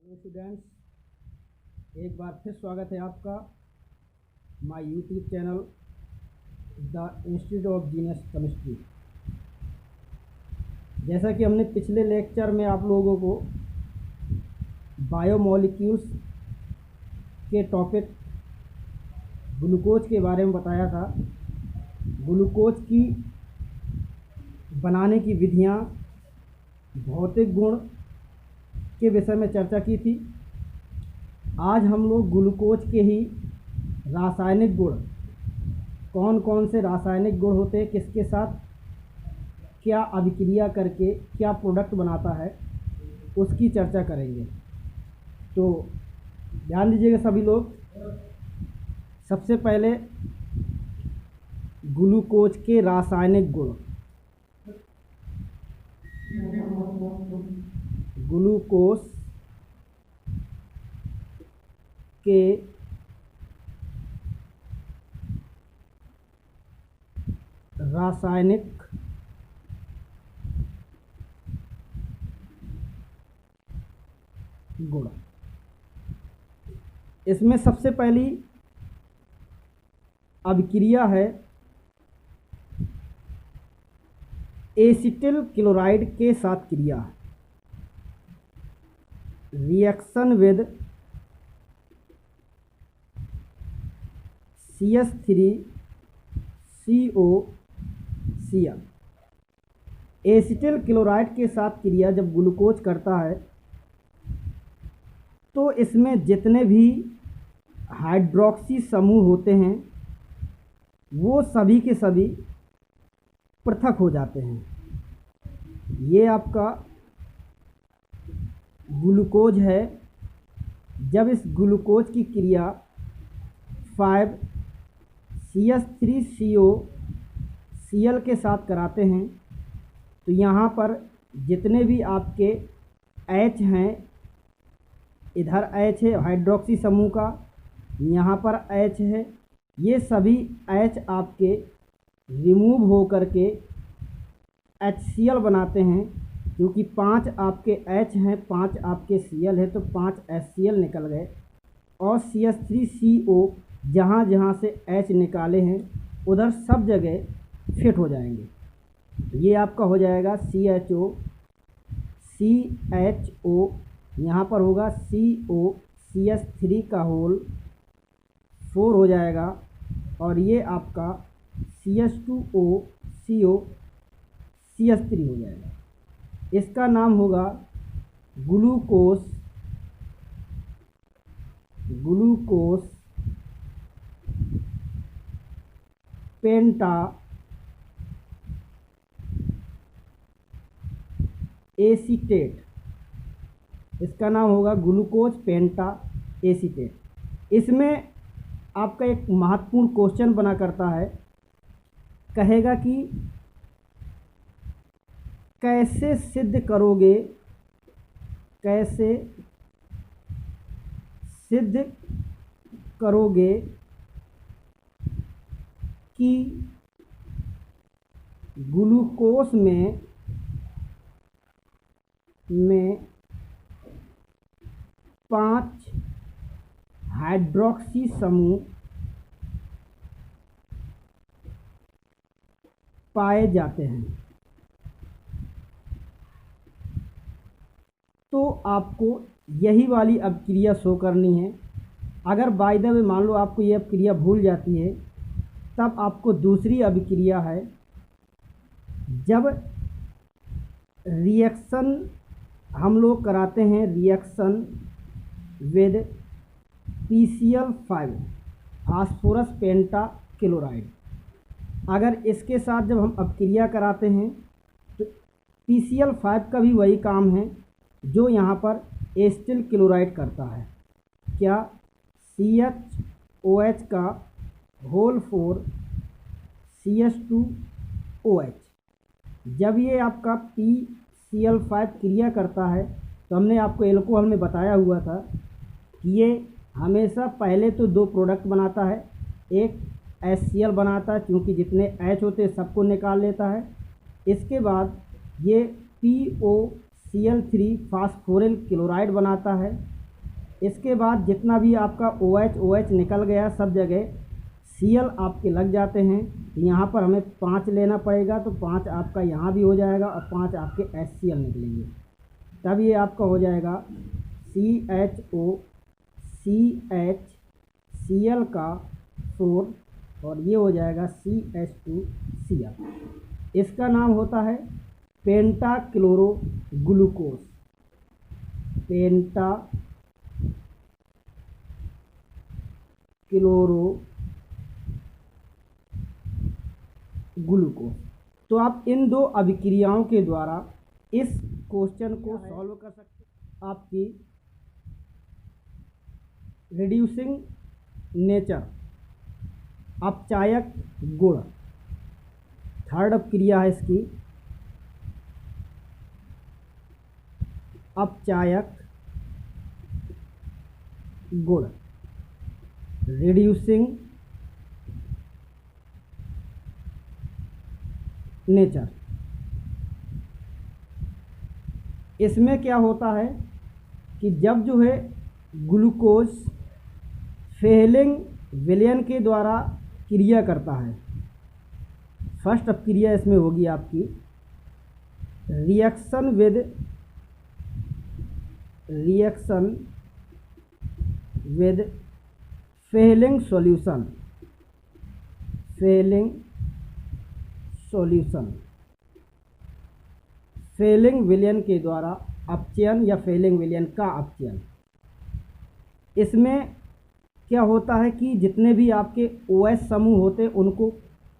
Hello students, एक बार फिर स्वागत है आपका my YouTube channel the institute of genius chemistry. जैसा कि हमने पिछले लेक्चर में आप लोगों को बायोमोलिक्यूल्स के टॉपिक ग्लूकोज के बारे में बताया था। ग्लूकोज की बनाने की विधियाँ, भौतिक गुण के विषय में चर्चा की थी। आज हम लोग ग्लूकोज के ही रासायनिक गुण, कौन कौन से रासायनिक गुण होते हैं, किसके साथ क्या अभिक्रिया करके क्या प्रोडक्ट बनाता है, उसकी चर्चा करेंगे। तो ध्यान दीजिएगा सभी लोग। सबसे पहले ग्लूकोज के रासायनिक गुण। ग्लूकोज के रासायनिक गुण। इसमें सबसे पहली अभिक्रिया है एसिटिल क्लोराइड के साथ क्रिया। Reaction with CH3COCl। Acetyl chloride के साथ क्रिया जब ग्लूकोज करता है तो इसमें जितने भी हाइड्रोक्सी समूह होते हैं वो सभी के सभी पृथक हो जाते हैं। ये आपका ग्लूकोज है। जब इस ग्लूकोज की क्रिया 5CH3COCl के साथ कराते हैं तो यहाँ पर जितने भी आपके H हैं, इधर H है हाइड्रोक्सी समूह का, यहाँ पर H है, ये सभी H आपके रिमूव हो करके HCl बनाते हैं। क्योंकि 5 आपके H हैं, 5 आपके Cl है, तो 5 HCl निकल गए और CH3CO जहाँ जहाँ से H निकाले हैं उधर सब जगह फिट हो जाएंगे। ये आपका हो जाएगा CHO, यहाँ पर होगा CO, CH3 का होल 4 हो जाएगा और ये आपका CH2O, CO, CH3 हो जाएगा। इसका नाम होगा ग्लूकोज पेंटा एसीटेट। इसका नाम होगा ग्लूकोज पेंटा एसीटेट। इसमें आपका एक महत्वपूर्ण क्वेश्चन बना करता है, कहेगा कि कैसे सिद्ध करोगे, कैसे सिद्ध करोगे कि ग्लूकोज में 5 हाइड्रोक्सी समूह पाए जाते हैं। तो आपको यही वाली अभिक्रिया शो करनी है। अगर बाय द वे मान लो आपको ये अभिक्रिया भूल जाती है, तब आपको दूसरी अभिक्रिया है, जब रिएक्शन हम लोग कराते हैं, reaction with PCl5 phosphorus penta chloride. अगर इसके साथ जब हम अभिक्रिया कराते हैं तो PCl5 का भी वही काम है जो यहाँ पर एसिटिल क्लोराइड करता है। क्या? CHOH का होल 4 CH2OH। जब ये आपका PCl5 क्रिया करता है तो हमने आपको एल्कोहल में बताया हुआ था कि ये हमेशा पहले तो 2 प्रोडक्ट बनाता है, एक HCl बनाता है क्योंकि जितने H होते हैं सबको निकाल लेता है। इसके बाद ये PO Cl3 फास्फोरिल क्लोराइड बनाता है इसके बाद जितना भी आपका OH निकल गया सब जगह Cl आपके लग जाते हैं। यहाँ पर हमें 5 लेना पड़ेगा, तो 5 आपका यहाँ भी हो जाएगा और 5 आपके HCl निकलेंगे। तब ये आपका हो जाएगा CHO CH Cl का 4 और ये हो जाएगा CH2Cl। इसका नाम होता है पेंटाक्लोरोग्लूकोज। पेंटाक्लोरोग्लूकोज। तो आप इन दो अभिक्रियाओं के द्वारा इस क्वेश्चन को सॉल्व कर सकते हैं। आपकी रिड्यूसिंग नेचर, अपचायक गुण, थर्ड अभिक्रिया है इसकी अपचायक गुण, रिड्यूसिंग नेचर। इसमें क्या होता है कि जब जो है ग्लूकोज फेलिंग विलयन के द्वारा क्रिया करता है, फर्स्ट अपक्रिया इसमें होगी आपकी reaction with Fehling solution, Fehling विलयन के द्वारा अपचयन या फेलिंग विलयन का अपचयन। इसमें क्या होता है कि जितने भी आपके OH समूह होते हैं उनको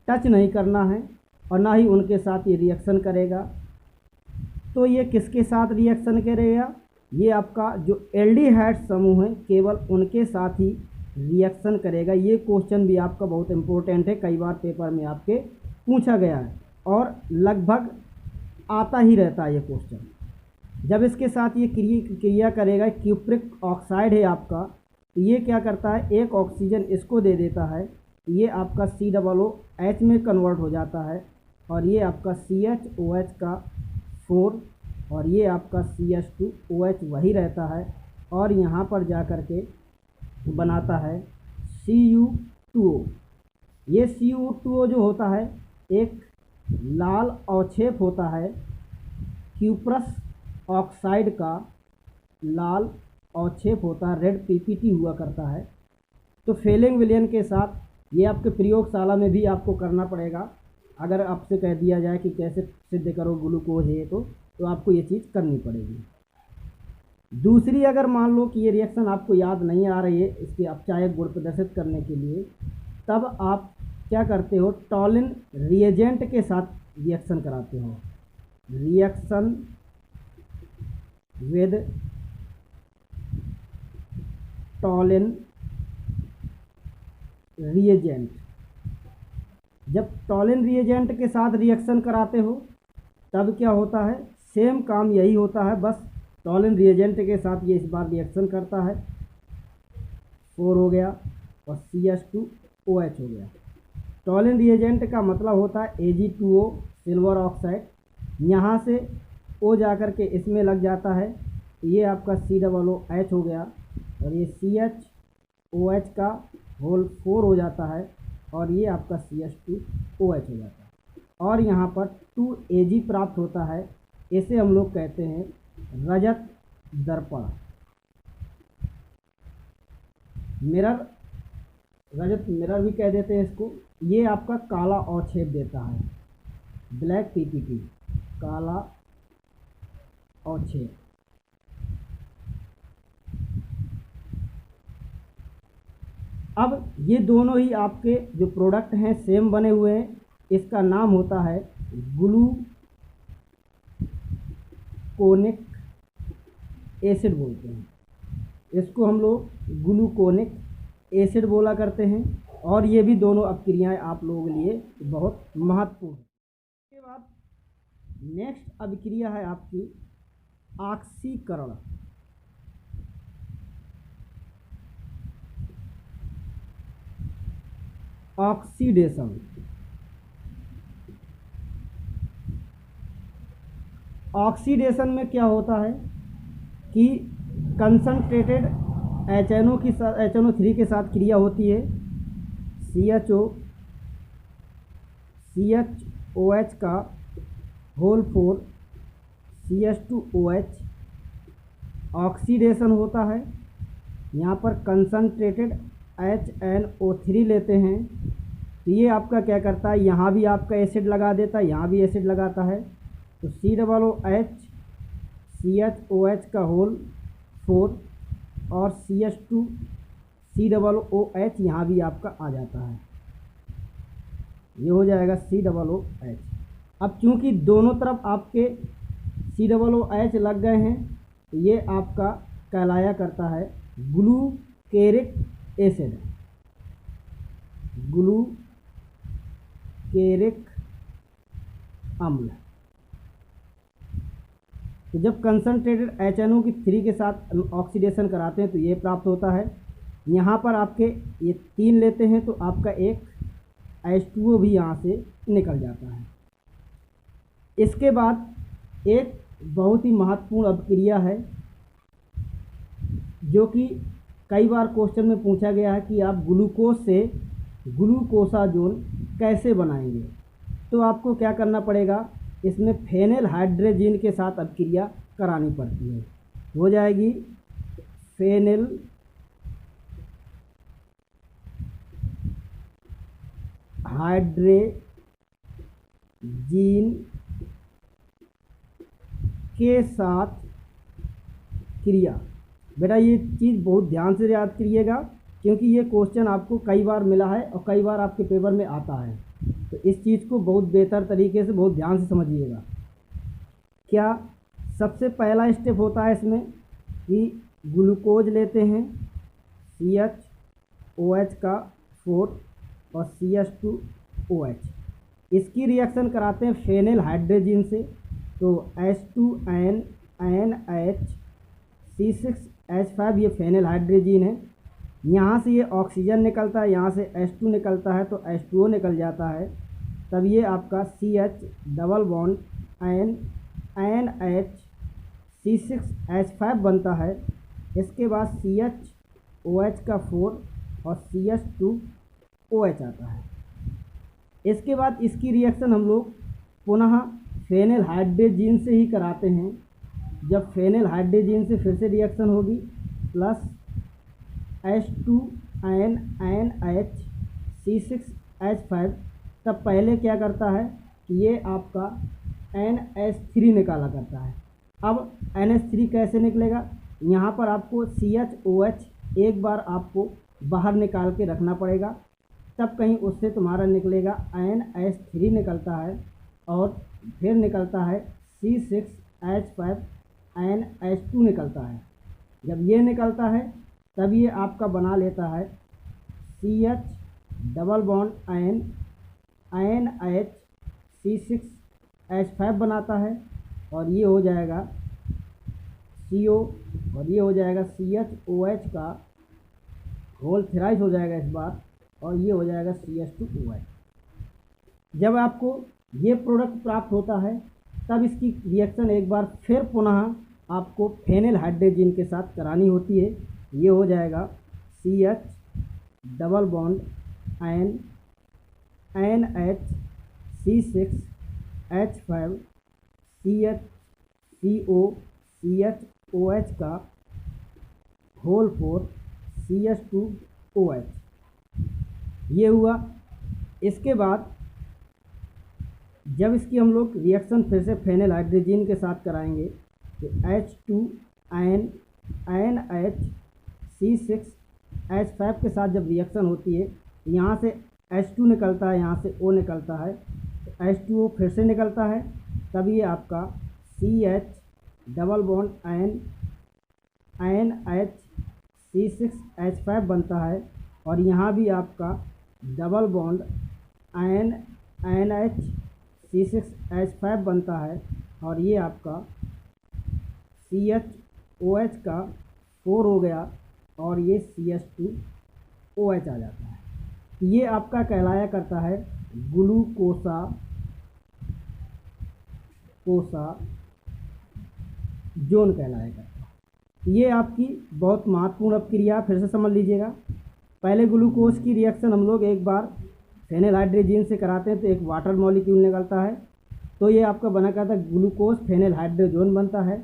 टच नहीं करना है और ना ही उनके साथ ये रिएक्शन करेगा। तो ये किसके साथ रिएक्शन करेगा? ये आपका जो एल्डिहाइड समूह है केवल उनके साथ ही रिएक्शन करेगा। ये क्वेश्चन भी आपका बहुत इम्पोर्टेंट है, कई बार पेपर में आपके पूछा गया है और लगभग आता ही रहता है ये क्वेश्चन। जब इसके साथ ये क्रिया करेगा, क्यूप्रिक ऑक्साइड है आपका, तो ये क्या करता है, एक ऑक्सीजन इसको दे देता है, ये आपका COOH में कन्वर्ट हो जाता है और ये आपका CHOH का 4 और ये आपका CH2OH वही रहता है और यहाँ पर जा कर के बनाता है Cu2O। ये Cu2O जो होता है एक लाल अवक्षेप होता है क्यूप्रस ऑक्साइड का, लाल अवक्षेप होता है, रेड PPT हुआ करता है। तो फेलिंग विलयन के साथ ये आपके प्रयोगशाला में भी आपको करना पड़ेगा। अगर आपसे कह दिया जाए कि कैसे सिद्ध करो ग्लूकोज है तो आपको ये चीज़ करनी पड़ेगी। दूसरी, अगर मान लो कि ये रिएक्शन आपको याद नहीं आ रही है इसके अपचायक गुण प्रदर्शित करने के लिए, तब आप क्या करते हो, टॉलिन रिएजेंट के साथ रिएक्शन कराते हो। Reaction with टॉलिन reagent. जब टॉलिन रिएजेंट के साथ रिएक्शन कराते हो तब क्या होता है, सेम काम यही होता है, बस टॉलिन रिएजेंट के साथ ये इस बार रिएक्शन करता है, 4 हो गया और CH2OH हो गया। टॉलिन रिएजेंट का मतलब होता है Ag2O सिल्वर ऑक्साइड, यहाँ से O जा कर के इसमें लग जाता है, ये आपका COOH हो गया और ये CHOH का होल 4 हो जाता है और ये आपका CH2OH हो जाता है और यहाँ पर 2Ag प्राप्त होता है। इसे हम लोग कहते हैं रजत दर्पण, मिरर, रजत मिरर भी कह देते हैं इसको। ये आपका काला अवक्षेप देता है, ब्लैक PPT, काला अवक्षेप। अब ये दोनों ही आपके जो प्रोडक्ट हैं सेम बने हुए हैं, इसका नाम होता है ग्लूकोनिक एसिड बोलते हैं। इसको हम लोग ग्लूकोनिक एसिड बोला करते हैं और ये भी दोनों अभिक्रियाएं आप लोगों के लिए बहुत महत्वपूर्ण है। इसके बाद नेक्स्ट अभिक्रिया है आपकी ऑक्सीकरण। ऑक्सीडेशन। ऑक्सीडेशन में क्या होता है कि कंसंट्रेटेड HNO3 के साथ क्रिया होती है। CHOH का होल 4 CH2OH ऑक्सीडेशन होता है। यहाँ पर कंसनट्रेटेड HNO3 लेते हैं तो ये आपका क्या करता है, यहाँ भी आपका एसिड लगा देता है, यहाँ भी एसिड लगाता है। तो COOH CHOH का होल 4 और CH2COOH यहाँ भी आपका आ जाता है, ये हो जाएगा COOH। अब चूँकि दोनों तरफ आपके COOH लग गए हैं तो ये आपका कहलाया करता है ग्लूकेरिक एसिड, ग्लूकेरिक अम्ल। तो जब कंसनट्रेटेड HNO3 के साथ ऑक्सीडेशन कराते हैं तो ये प्राप्त होता है। यहाँ पर आपके ये 3 लेते हैं तो आपका एक H2O भी यहाँ से निकल जाता है। इसके बाद एक बहुत ही महत्वपूर्ण अभिक्रिया है जो कि कई बार क्वेश्चन में पूछा गया है कि आप ग्लूकोज से ग्लूकोसाजोन कैसे बनाएंगे। तो आपको क्या करना पड़ेगा, इसमें फेनिल हाइड्रोजीन के साथ अभिक्रिया करानी पड़ती है। हो जाएगी फेनिल हाइड्रोजीन के साथ क्रिया। बेटा ये चीज़ बहुत ध्यान से याद करिएगा क्योंकि ये क्वेश्चन आपको कई बार मिला है और कई बार आपके पेपर में आता है। तो इस चीज़ को बहुत बेहतर तरीके से बहुत ध्यान से समझिएगा। क्या सबसे पहला स्टेप होता है इसमें कि ग्लूकोज लेते हैं CHOH का 4 और CH2OH, इसकी रिएक्शन कराते हैं फेनिल हाइड्रोजीन से। तो H2NH C6H5 ये फेनिल हाइड्रोजीन है। यहाँ से ये ऑक्सीजन निकलता है, यहाँ से H2 निकलता है तो H2O निकल जाता है। तब ये आपका CH double bond NH C6H5 बनता है। इसके बाद CHOH का 4 और CH2OH आता है। इसके बाद इसकी रिएक्शन हम लोग पुनः फेनिल हाइड्रोजीन से ही कराते हैं। जब फेनिल हाइड्रोजीन से फिर से रिएक्शन होगी प्लस H2NH C6H5, तब पहले क्या करता है कि ये आपका NH3 निकाला करता है। अब NH3 कैसे निकलेगा, यहाँ पर आपको CHOH एक बार आपको बाहर निकाल के रखना पड़ेगा, तब कहीं उससे तुम्हारा निकलेगा NH3 निकलता है और फिर निकलता है C6H5 NH2 निकलता है। जब ये निकलता है तब ये आपका बना लेता है CH double bond NH C6H5 बनाता है और ये हो जाएगा CO और ये हो जाएगा CHOH का होल थ्राइस हो जाएगा इस बार और ये हो जाएगा CH2OH। जब आपको ये प्रोडक्ट प्राप्त होता है तब इसकी रिएक्शन एक बार फिर पुनः आपको फेनिल हाइड्रोजीन के साथ करानी होती है। ये हो जाएगा CH double bond NH C6H5 CHOH का होल 4 CH2OH, ये हुआ। इसके बाद जब इसकी हम लोग रिएक्शन फिर से फेनिल हाइड्रोजीन के साथ कराएंगे तो H2NH C6H5 के साथ जब रिएक्शन होती है यहाँ से H2 निकलता है, यहाँ से O निकलता है, तो H2O फिर से निकलता है। तब ये आपका CH double bond NH C6H5 बनता है और यहाँ भी आपका डबल बॉन्ड NH C6H5 बनता है और ये आपका CHOH का 4 हो गया और ये CH2OH आ जाता है। ये आपका कहलाया करता है ग्लूकोसा जोन कहलाया करता है। ये आपकी बहुत महत्वपूर्ण अपक्रिया, फिर से समझ लीजिएगा। पहले ग्लूकोज की रिएक्शन हम लोग एक बार फेनिलहाइड्रोजीन से कराते हैं तो एक वाटर मॉलिक्यूल निकलता है, तो ये आपका बना क्या था, ग्लूकोज फेनिलहाइड्रोजोन बनता है।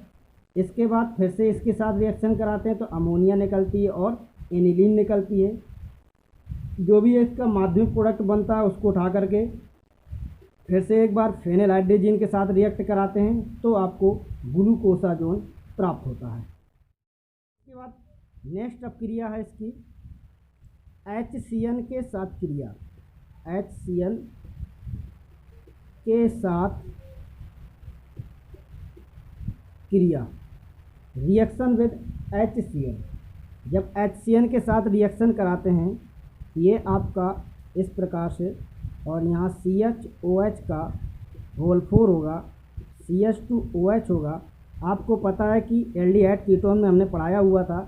इसके बाद फिर से इसके साथ रिएक्शन कराते हैं तो अमोनिया निकलती है और एनिलीन निकलती है। जो भी इसका माध्यमिक प्रोडक्ट बनता है उसको उठा करके फिर से एक बार फेनिलहाइड्रोजीन के साथ रिएक्ट कराते हैं तो आपको ग्लूकोसाजोन प्राप्त होता है। इसके बाद नेक्स्ट अपक्रिया है इसकी HCN के साथ क्रिया। HCN के साथ क्रिया, रिएक्शन विद HCN। जब HCN के साथ रिएक्शन कराते हैं ये आपका इस प्रकार से, और यहाँ CHOH का होल 4 होगा, CH2OH होगा। आपको पता है कि एल्डिहाइड कीटोन में हमने पढ़ाया हुआ था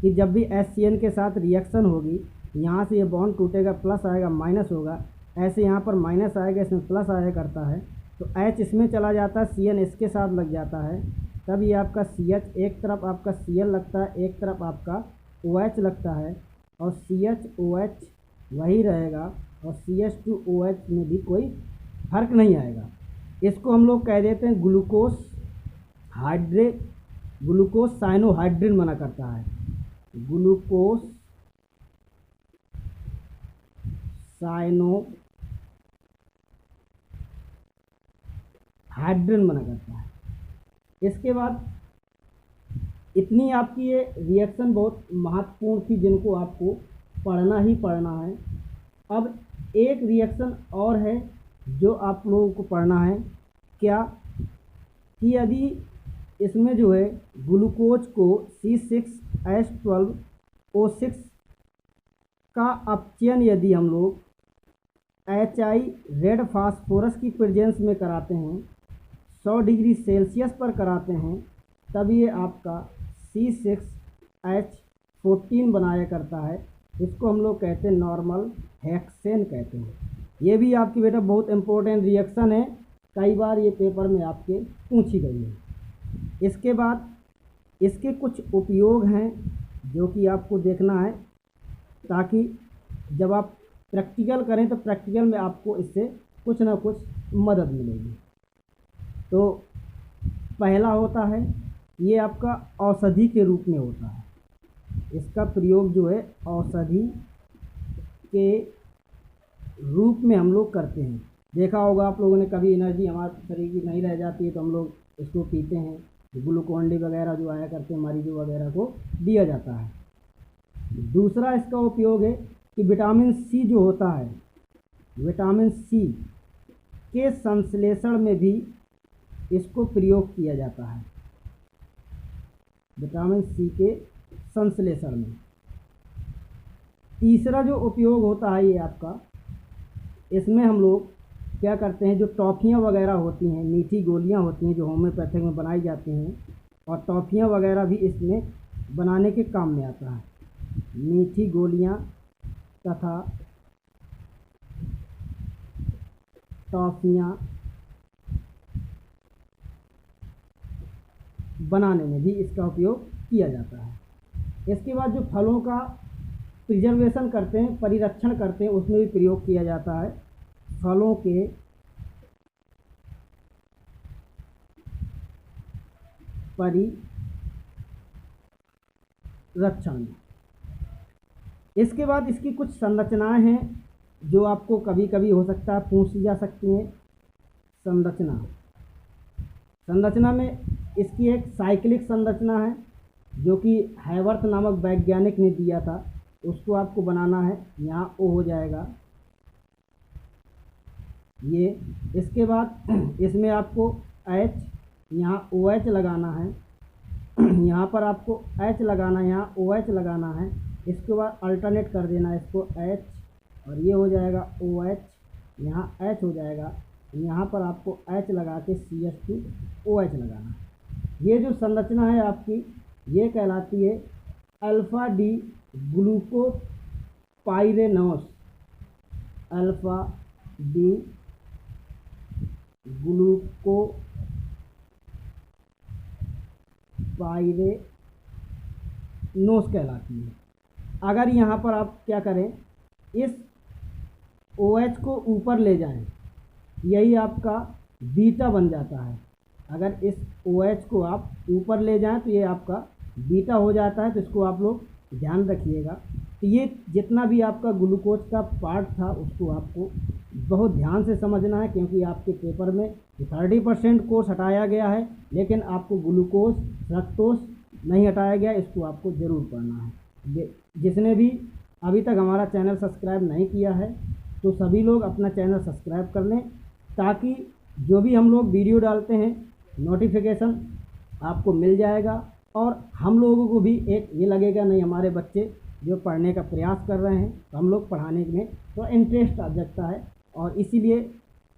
कि जब भी HCN के साथ रिएक्शन होगी यहाँ से ये बॉन्ड टूटेगा, प्लस आएगा माइनस होगा, ऐसे यहाँ पर माइनस आएगा, इसमें प्लस आया करता है, तो H इसमें चला जाता है, CN इसके साथ लग जाता है, तब ये आपका CH एक तरफ आपका Cl लगता है, एक तरफ आपका OH लगता है, और CHOH वही रहेगा और CH2OH में भी कोई फर्क नहीं आएगा। इसको हम लोग कह देते हैं ग्लूकोज साइनोहाइड्रिन बना करता है, ग्लूकोज साइनोहाइड्रिन बना करता है। इसके बाद इतनी आपकी ये रिएक्शन बहुत महत्वपूर्ण थी जिनको आपको पढ़ना ही पढ़ना है। अब एक रिएक्शन और है जो आप लोगों को पढ़ना है, क्या कि यदि इसमें जो है ग्लूकोज को C6H12O6 का अपचयन यदि हम लोग HI रेड फास्फोरस की प्रेजेंस में कराते हैं, 100 डिग्री सेल्सियस पर कराते हैं, तब ये आपका C6H14 बनाया करता है। इसको हम लोग कहते हैं नॉर्मल हेक्सेन कहते हैं। ये भी आपकी बेटा बहुत इम्पोर्टेंट रिएक्शन है, कई बार ये पेपर में आपके पूछी गई है। इसके बाद इसके कुछ उपयोग हैं जो कि आपको देखना है, ताकि जब आप प्रैक्टिकल करें तो प्रैक्टिकल में आपको इससे कुछ ना कुछ मदद मिलेगी। तो पहला होता है ये आपका औषधि के रूप में होता है। इसका प्रयोग जो है औषधि के रूप में हम लोग करते हैं। देखा होगा आप लोगों ने, कभी एनर्जी हमारे शरीर की नहीं रह जाती है तो हम लोग इसको पीते हैं, ग्लूकोन-डी वगैरह जो आया करते हैं मरीजों वगैरह को दिया जाता है। दूसरा इसका उपयोग है कि विटामिन सी जो होता है, विटामिन सी के संश्लेषण में भी इसको प्रयोग किया जाता है, विटामिन सी के संश्लेषण में। तीसरा जो उपयोग होता है ये आपका, इसमें हम लोग क्या करते हैं, जो टॉफ़ियाँ वगैरह होती हैं, मीठी गोलियाँ होती हैं जो होम्योपैथिक में बनाई जाती हैं, और टॉफ़ियाँ वगैरह भी इसमें बनाने के काम में आता है। मीठी गोलियाँ तथा टॉफ़ियाँ बनाने में भी इसका उपयोग किया जाता है। इसके बाद जो फलों का प्रिजर्वेशन करते हैं, परिरक्षण करते हैं, उसमें भी प्रयोग किया जाता है। फलों के परिरक्षण में। इसके बाद इसकी कुछ संरचनाएं हैं जो आपको कभी कभी हो सकता है पूछी जा सकती हैं। संरचना में इसकी एक साइक्लिक संरचना है जो कि हैवर्थ नामक वैज्ञानिक ने दिया था, उसको आपको बनाना है। यहाँ O हो जाएगा ये। इसके बाद इसमें आपको H, यहाँ OH लगाना है, यहाँ पर आपको H लगाना है, यहाँ OH लगाना है। इसके बाद अल्टरनेट कर देना है इसको H, और ये हो जाएगा OH, यहाँ H हो जाएगा, यहाँ पर आपको H लगा के CH2OH लगाना है। ये जो संरचना है आपकी, ये कहलाती है alpha D glucopyranose, alpha D glucopyranose. नोस कहलाती है। अगर यहाँ पर आप क्या करें, इस OH को ऊपर ले जाएं, यही आपका बीटा बन जाता है। अगर इस OH को आप ऊपर ले जाएं तो ये आपका बीटा हो जाता है। तो इसको आप लोग ध्यान रखिएगा। तो ये जितना भी आपका ग्लूकोज का पार्ट था उसको आपको बहुत ध्यान से समझना है, क्योंकि आपके पेपर में 30% कोर्स हटाया गया है, लेकिन आपको ग्लूकोज फ्रक्टोज नहीं हटाया गया। इसको आपको ज़रूर पढ़ना है। जिसने भी अभी तक हमारा चैनल सब्सक्राइब नहीं किया है तो सभी लोग अपना चैनल सब्सक्राइब कर लें, ताकि जो भी हम लोग वीडियो डालते हैं नोटिफिकेशन आपको मिल जाएगा। और हम लोगों को भी एक ये लगेगा, नहीं हमारे बच्चे जो पढ़ने का प्रयास कर रहे हैं तो हम लोग पढ़ाने में तो इंटरेस्ट आ जाता है। और इसीलिए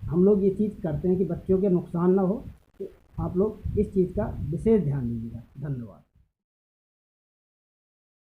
हम लोग ये चीज़ करते हैं कि बच्चों के नुकसान ना हो। तो आप लोग इस चीज़ का विशेष ध्यान दीजिएगा। धन्यवाद।